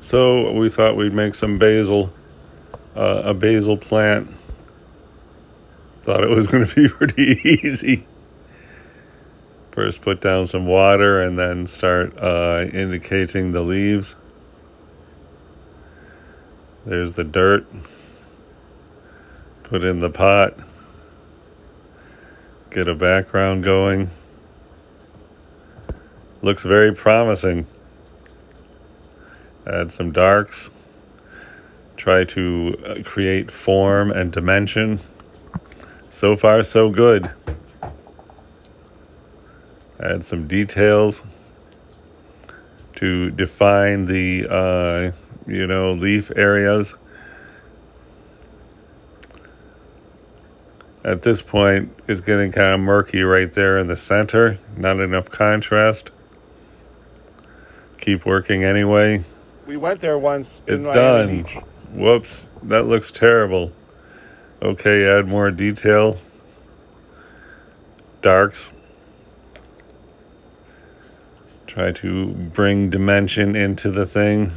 So we thought we'd make some basil, a basil plant. Thought it was going to be pretty easy. First put down some water and then start indicating the leaves. There's the dirt. Put in the pot. Get a background going. Looks very promising. Add some darks. Try to create form and dimension. So far, so good. Add some details to define the, leaf areas. At this point, it's getting kind of murky right there in the center. Not enough contrast. Keep working anyway. We went there once. It's done. Beach. Whoops, that looks terrible. Okay, add more detail. Darks. Try to bring dimension into the thing.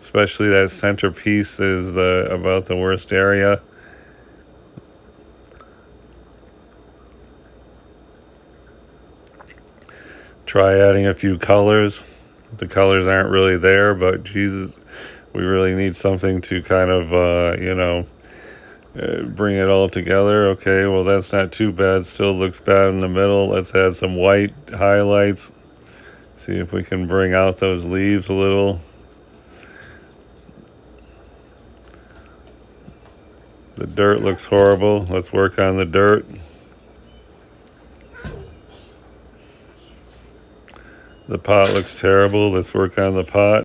Especially that centerpiece is about the worst area. Try adding a few colors. The colors aren't really there, but Jesus, we really need something to kind of, bring it all together. Okay, well, that's not too bad. Still looks bad in the middle. Let's add some white highlights. See if we can bring out those leaves a little. The dirt looks horrible. Let's work on the dirt. The pot looks terrible. Let's work on the pot.